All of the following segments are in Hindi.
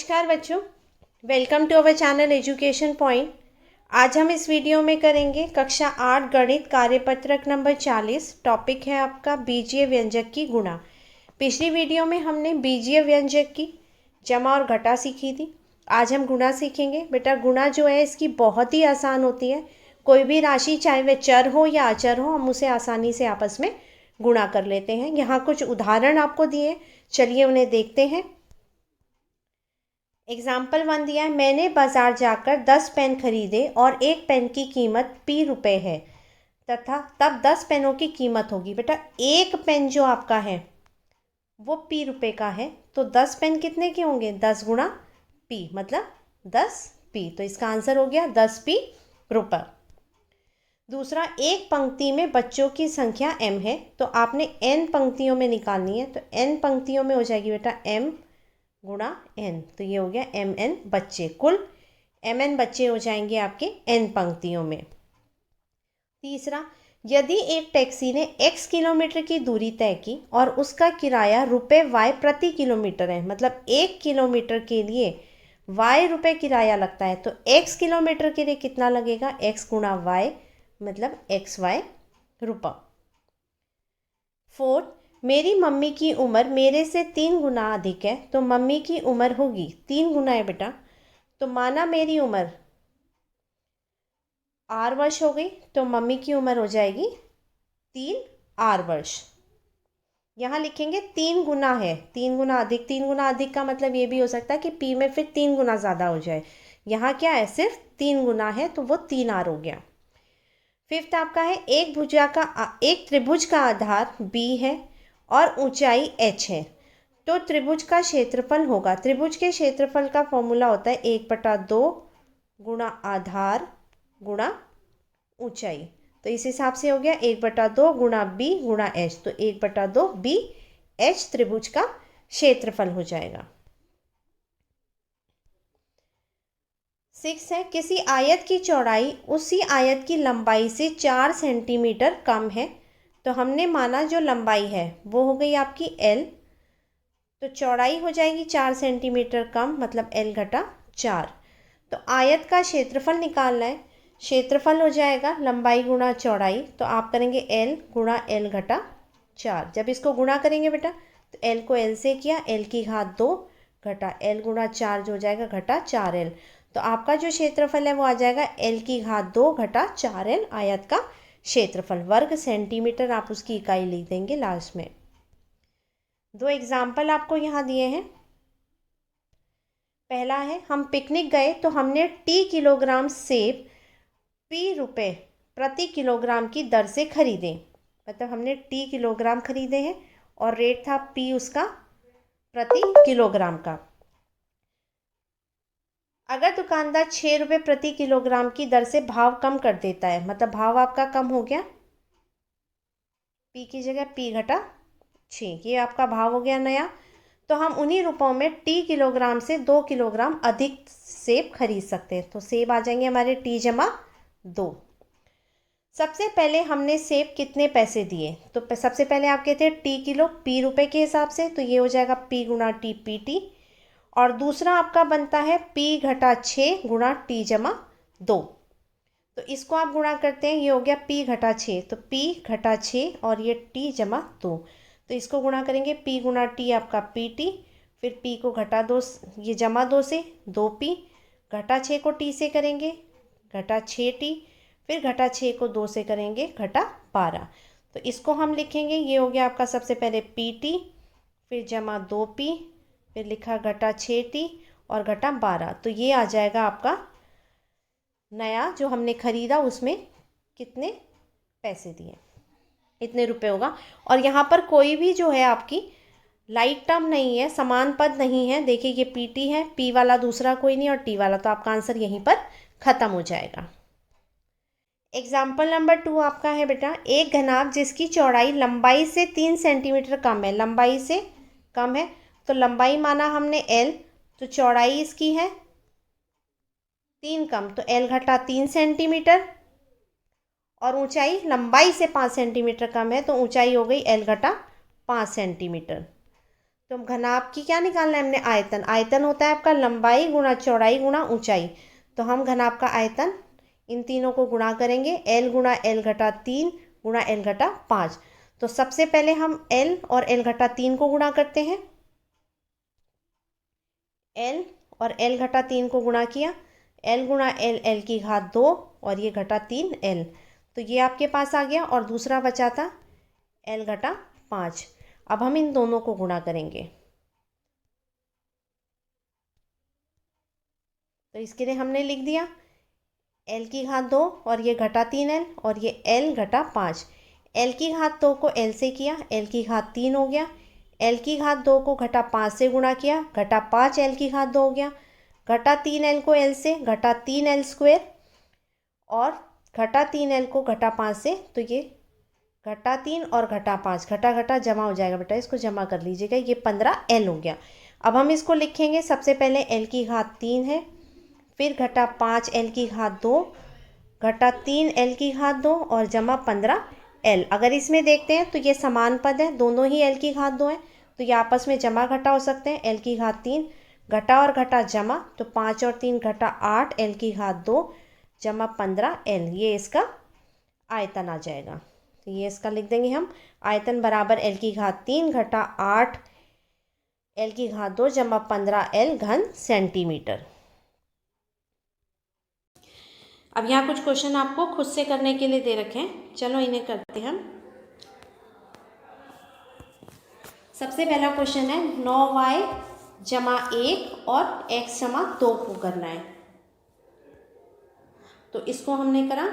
नमस्कार बच्चों, welcome to our channel education point. आज हम इस वीडियो में करेंगे कक्षा 8 गणित कार्यपत्रक नंबर 40। टॉपिक है आपका बीजीय व्यंजक की गुणा। पिछली वीडियो में हमने बीजीय व्यंजक की जमा और घटा सीखी थी। आज हम गुणा सीखेंगे। बेटा गुणा जो है इसकी बहुत ही आसान होती है। कोई भी राशि चाहे वह चर हो या अचर हो, हम उसे आसानी से आपस में गुणा कर लेते हैं। यहाँ कुछ उदाहरण आपको दिए, चलिए उन्हें देखते हैं। एग्जाम्पल 1 दिया है, मैंने बाजार जाकर 10 पेन खरीदे और एक पेन की कीमत p रुपये है तथा तब 10 पेनों की कीमत होगी। बेटा एक पेन जो आपका है वो p रुपये का है, तो 10 पेन कितने के होंगे? 10 गुणा p मतलब 10p। तो इसका आंसर हो गया 10p रुपये। दूसरा, एक पंक्ति में बच्चों की संख्या m है, तो आपने n पंक्तियों में निकालनी है। तो n पंक्तियों में हो जाएगी बेटा m गुणा n, तो ये हो गया mn बच्चे। कुल mn बच्चे हो जाएंगे आपके n पंक्तियों में। तीसरा, यदि एक टैक्सी ने x किलोमीटर की दूरी तय की और उसका किराया ₹y प्रति किलोमीटर है, मतलब 1 किलोमीटर के लिए y रुपये किराया लगता है, तो x किलोमीटर के लिए कितना लगेगा? x गुणा y मतलब xy रुपये। फोर्थ, मेरी मम्मी की उम्र मेरे से 3 गुना अधिक है, तो मम्मी की उम्र होगी 3 गुना है बेटा, तो माना मेरी उम्र r वर्ष हो गई, तो मम्मी की उम्र हो जाएगी 3 r वर्ष। यहाँ लिखेंगे 3 गुना है, 3 गुना अधिक। 3 गुना अधिक का मतलब ये भी हो सकता है कि p में फिर 3 गुना ज़्यादा हो जाए। यहाँ क्या है, सिर्फ 3 गुना है, तो वो 3r हो गया। फिफ्थ आपका है, एक त्रिभुज का आधार b है और ऊंचाई h है, तो त्रिभुज का क्षेत्रफल होगा। त्रिभुज के क्षेत्रफल का फॉर्मूला होता है 1/2 गुणा आधार गुणा ऊंचाई। तो इस हिसाब से हो गया 1/2 गुणा b गुणा h, तो 1/2 b h त्रिभुज का क्षेत्रफल हो जाएगा। 6 है, किसी आयत की चौड़ाई उसी आयत की लंबाई से 4 सेंटीमीटर कम है, तो हमने माना जो लंबाई है वो हो गई आपकी l, तो चौड़ाई हो जाएगी 4 सेंटीमीटर कम, मतलब l घटा 4। तो आयत का क्षेत्रफल निकालना है। क्षेत्रफल हो जाएगा लंबाई गुणा चौड़ाई, तो आप करेंगे l गुणा l घटा 4। जब इसको गुणा करेंगे बेटा, तो l को l से किया, l की घात 2 घटा l गुणा 4 जो हो जाएगा घटा 4l। तो आपका जो क्षेत्रफल है वो आ जाएगा l की घात 2 घटा 4l आयत का क्षेत्रफल। वर्ग सेंटीमीटर आप उसकी इकाई लिख देंगे लास्ट में। 2 एग्जाम्पल आपको यहाँ दिए हैं। पहला है, हम पिकनिक गए तो हमने t किलोग्राम सेब p रुपये प्रति किलोग्राम की दर से खरीदे, मतलब हमने t किलोग्राम खरीदे हैं और रेट था p उसका प्रति किलोग्राम का। अगर दुकानदार 6 रुपये प्रति किलोग्राम की दर से भाव कम कर देता है, मतलब भाव आपका कम हो गया, p की जगह p घटा 6, ये आपका भाव हो गया नया, तो हम उन्हीं रुपयों में t किलोग्राम से 2 किलोग्राम अधिक सेब खरीद सकते हैं। तो सेब आ जाएंगे हमारे t जमा 2। सबसे पहले हमने सेब कितने पैसे दिए? तो सबसे पहले आप कहते हैं t किलो p रुपये के हिसाब से, तो ये हो जाएगा p गुणा t pt। और दूसरा आपका बनता है p घटा 6 गुणा t जमा 2, तो इसको आप गुणा करते हैं, ये हो गया p घटा 6, तो p घटा 6 और ये t जमा 2, तो इसको गुणा करेंगे p गुणा t आपका pt, फिर p को घटा 2, ये जमा 2 से 2p, घटा 6 को t से करेंगे घटा 6t, फिर घटा 6 को 2 से करेंगे घटा 12। तो इसको हम लिखेंगे, ये हो गया आपका सबसे पहले pt, फिर जमा 2p, फिर लिखा घटा 6t और घटा 12। तो ये आ जाएगा आपका नया जो हमने खरीदा, उसमें कितने पैसे दिए, इतने रुपए होगा। और यहाँ पर कोई भी जो है आपकी लाइट टर्म नहीं है, समान पद नहीं है। देखिए ये pt है, p वाला दूसरा कोई नहीं और t वाला, तो आपका आंसर यहीं पर खत्म हो जाएगा। एग्जाम्पल नंबर 2 आपका है बेटा, एक घनाभ जिसकी चौड़ाई लंबाई से 3 सेंटीमीटर कम है, लंबाई से कम है, तो लंबाई माना हमने l, तो चौड़ाई इसकी है 3 कम, तो l घटा 3 सेंटीमीटर, और ऊंचाई लंबाई से 5 सेंटीमीटर कम है, तो ऊंचाई हो गई l घटा 5 सेंटीमीटर। तो घनाभ की क्या निकालना है हमने, आयतन। आयतन होता है आपका लंबाई गुणा चौड़ाई गुणा ऊंचाई। तो हम घनाभ का आयतन इन तीनों को गुणा करेंगे, एल गुणा एल घटा 3 गुणा एल घटा 5। तो सबसे पहले हम एल और एल घटा 3 को गुणा करते हैं। एल और एल घटा 3 को गुणा किया, एल गुणा एल, एल की घात 2 और ये घटा 3 एल। तो ये आपके पास आ गया और दूसरा बचा था एल घटा 5। अब हम इन दोनों को गुणा करेंगे। तो इसके लिए हमने लिख दिया एल की घात 2 और ये घटा 3 एल और ये एल घटा 5। एल की घात 2 को एल से किया, एल की घात 3 हो गया। एल की घात 2 को घटा 5 से गुणा किया, घटा 5 एल की घात 2 हो गया। घटा 3 एल को एल से, घटा 3 एल स्क्वेयर और घटा 3 एल को घटा 5 से। तो ये घटा 3 और घटा 5 घटा घटा जमा हो जाएगा बेटा, इसको जमा कर लीजिएगा, ये 15 एल हो गया। अब हम इसको लिखेंगे, सबसे पहले एल की घात 3 है, फिर घटा 5 एल की घात 2, घटा 3 एल की घात 2 और जमा 15 एल। अगर इसमें देखते हैं तो ये समान पद है, दोनों ही एल की घात 2 है, तो ये आपस में जमा घटा हो सकते हैं। एल की घात 3 घटा और घटा जमा, तो 5 और 3 घटा 8 एल की घात 2 जमा 15 एल। ये इसका आयतन आ जाएगा। तो ये इसका लिख देंगे हम, आयतन बराबर एल की घात 3 घटा 8 एल की घात 2 जमा 15 एल घन सेंटीमीटर। अब यहाँ कुछ क्वेश्चन आपको खुद से करने के लिए दे रखे हैं, चलो इन्हें करते हैं हम। सबसे पहला क्वेश्चन है 9y जमा 1 और x जमा 2 को करना है। तो इसको हमने करा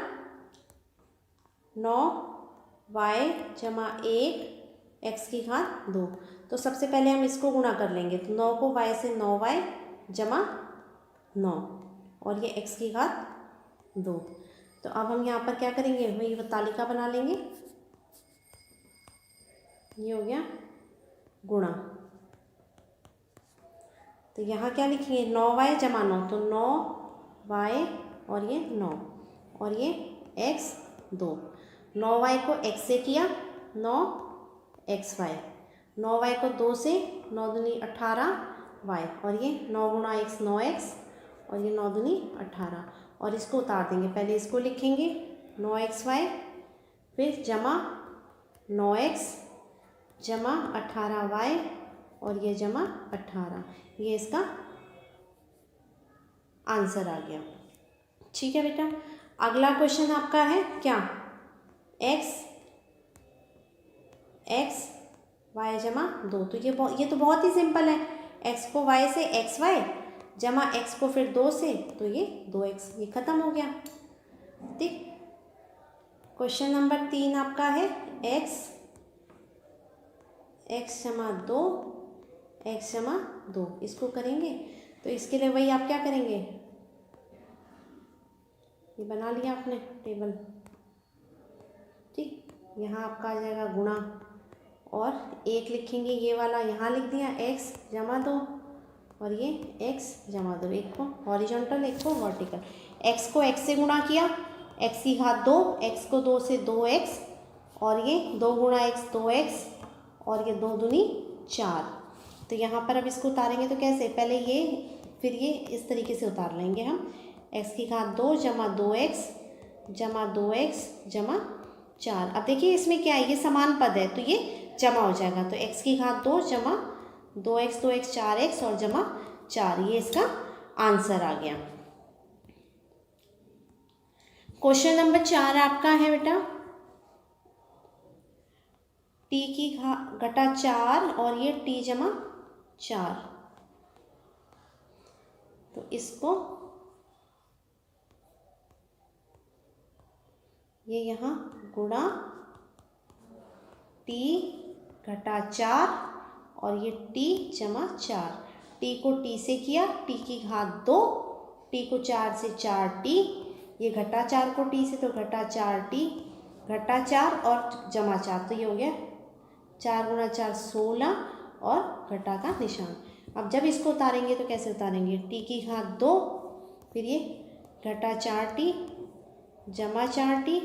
9y जमा 1 x की घात 2। तो सबसे पहले हम इसको गुणा कर लेंगे, तो 9 को y से 9y जमा 9 और ये x की घात 2। तो अब हम यहाँ पर क्या करेंगे, वही तालिका बना लेंगे। ये हो गया गुणा। तो यहाँ क्या लिखेंगे, 9y जमा 9, तो 9y और ये 9 और ये x 2। 9y को x से किया, 9xy, 9y को 2 से, 9 दूनी 18y और ये 9 गुणा x 9x और ये 9 दूनी 18 और इसको उतार देंगे। पहले इसको लिखेंगे 9xy, फिर जमा 9x जमा 18y और ये जमा 18। ये इसका आंसर आ गया। ठीक है बेटा, अगला क्वेश्चन आपका है क्या, x y जमा 2। तो ये तो बहुत ही सिंपल है, x को y से xy जमा x को फिर 2 से, तो ये 2x, ये खत्म हो गया। ठीक, क्वेश्चन नंबर 3 आपका है x जमा 2 x जमा 2, इसको करेंगे। तो इसके लिए वही आप क्या करेंगे, ये बना लिया आपने टेबल। ठीक, यहाँ आपका आ जाएगा गुणा और 1 लिखेंगे, ये वाला यहाँ लिख दिया x जमा 2 और ये x जमा 2, एक को हॉरिजॉन्टल एक को वर्टिकल। x को x से गुणा किया, x की घात 2, x को 2 से 2x और ये 2 गुणा x 2x और ये 2 दूनी 4। तो यहाँ पर अब इसको उतारेंगे तो कैसे, पहले ये फिर ये इस तरीके से उतार लेंगे हम, x की घात 2 जमा 2x जमा 2x जमा 4। अब देखिए इसमें क्या है, ये समान पद है तो ये जमा हो जाएगा। तो x की घात 2 जमा 2x 4x और जमा 4, ये इसका आंसर आ गया। क्वेश्चन नंबर 4 आपका है बेटा, t की घटा 4 और ये t जमा 4। तो इसको ये यहाँ गुणा t घटा 4 और ये t जमा 4। t को t से किया, t की घात 2, t को 4 से 4t, ये घटा 4 को t से तो घटा 4t, घटा 4 और जमा 4, तो ये हो गया 4 गुणा 4 16 और घटा का निशान। अब जब इसको उतारेंगे तो कैसे उतारेंगे, t की घात 2 फिर ये घटा 4t जमा 4t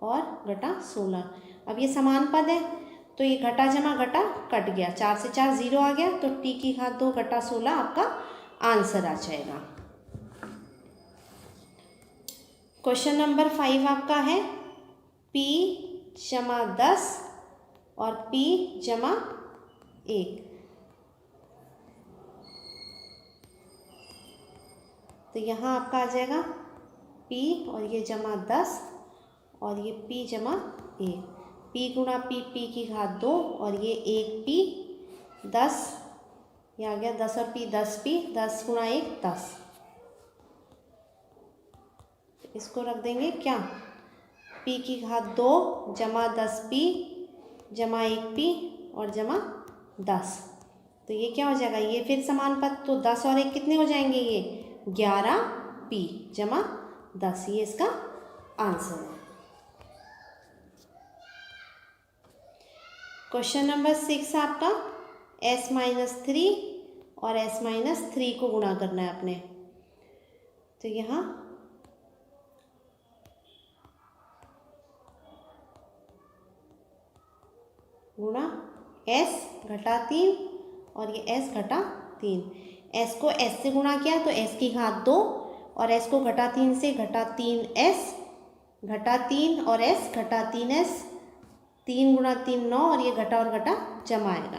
और घटा 16। अब ये समान पद है तो ये घटा जमा घटा कट गया, 4 से 4 0 आ गया, तो t की घात 2 घटा 16 आपका आंसर आ जाएगा। क्वेश्चन नंबर 5 आपका है p जमा 10 और p जमा 1। तो यहाँ आपका आ जाएगा p और ये जमा 10 और ये p जमा 1, p गुणा p, p की घात 2 और ये 1p 10, ये आ गया 10 और p 10p, 10 गुणा 1 10। इसको रख देंगे क्या, p की घात 2 जमा 10p जमा 1p और जमा 10। तो ये क्या हो जाएगा, ये फिर समान पद, तो 10 और 1 कितने हो जाएंगे, ये 11p जमा 10, ये इसका आंसर है। क्वेश्चन नंबर 6 आपका s-3 और s-3 को गुणा करना है अपने। तो यहाँ गुणा s घटा 3 और ये s घटा 3, s को s से गुणा किया तो s की घात 2 और s को घटा 3 से घटा 3s घटा 3 और s घटा 3s, 3 गुणा 3 9 और ये घटा और घटा जमा आएगा।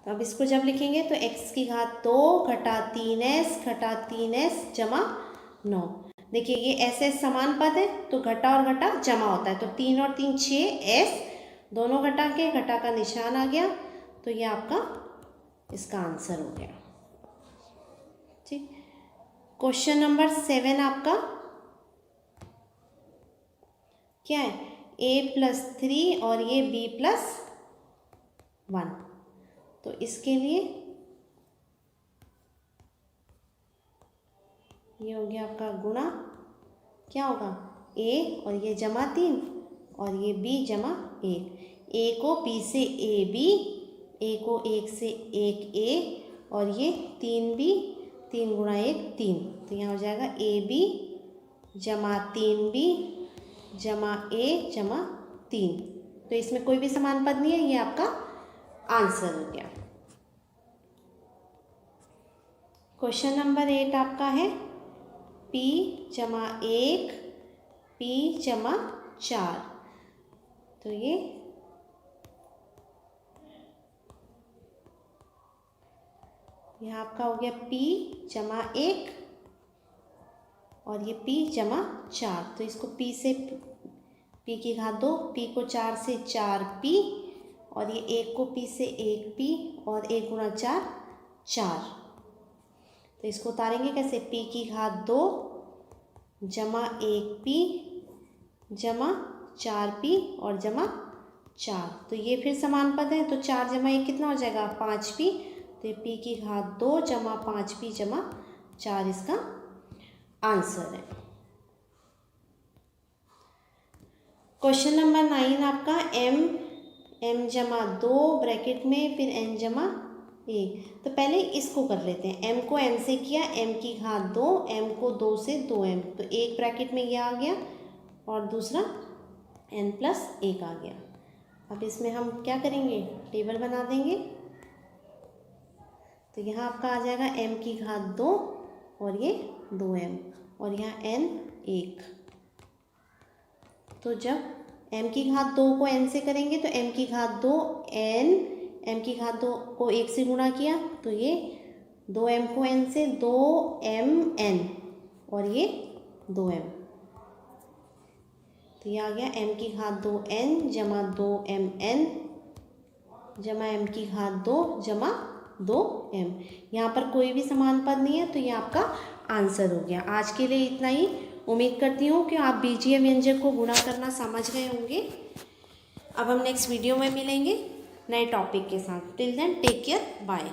तो अब इसको जब लिखेंगे तो x की घात 2 घटा 3s जमा 9। देखिए ये s समान पद है तो घटा और घटा जमा होता है, तो 3 और 3 6s, दोनों घटा के घटा का निशान आ गया, तो ये आपका इसका आंसर हो गया। ठीक, क्वेश्चन नंबर 7 आपका क्या है, a+3 और ये b+1। तो इसके लिए ये हो गया आपका गुणा, क्या होगा a और ये जमा 3 और ये b जमा 1, a को b से ab, a को 1 से 1a और ये 3b, 3 गुणा 1 3, तो यहाँ हो जाएगा ab जमा 3b जमा a जमा 3। तो इसमें कोई भी समान पद नहीं है, ये आपका आंसर हो गया। क्वेश्चन नंबर 8 आपका है p जमा 1 p जमा 4। तो ये आपका हो गया p जमा 1 और ये p जमा 4। तो इसको p से p की घात 2, p को 4 से 4p और ये 1 को p से 1p और 1 गुणा 4 4। तो इसको उतारेंगे कैसे, p की घात 2 जमा 1p जमा 4p और जमा 4। तो ये फिर समान पद है, तो 4 जमा 1 कितना हो जाएगा 5p, तो ये p की घात 2 जमा 5p जमा 4 इसका आंसर है। क्वेश्चन नंबर 9 आपका m जमा 2 ब्रैकेट में फिर n जमा 1। तो पहले इसको कर लेते हैं, m को m से किया, m की घात 2, m को 2 से 2m, तो एक ब्रैकेट में ये आ गया और दूसरा n+1 आ गया। अब इसमें हम क्या करेंगे, टेबल बना देंगे। तो यहाँ आपका आ जाएगा m की घात 2 और ये 2m और यहाँ n 1। तो जब m की घात 2 को n से करेंगे तो m की घात 2 n, m की घात 2 को 1 से गुणा किया तो ये 2m को n से 2mn और ये 2m, तो ये आ गया m की घात 2n जमा 2mn जमा m की घात 2 जमा 2m। यहाँ पर कोई भी समान पद नहीं है, तो ये आपका आंसर हो गया। आज के लिए इतना ही। उम्मीद करती हूँ कि आप बीजीय व्यंजक को गुणा करना समझ गए होंगे। अब हम नेक्स्ट वीडियो में मिलेंगे नए टॉपिक के साथ। Till then take care, bye.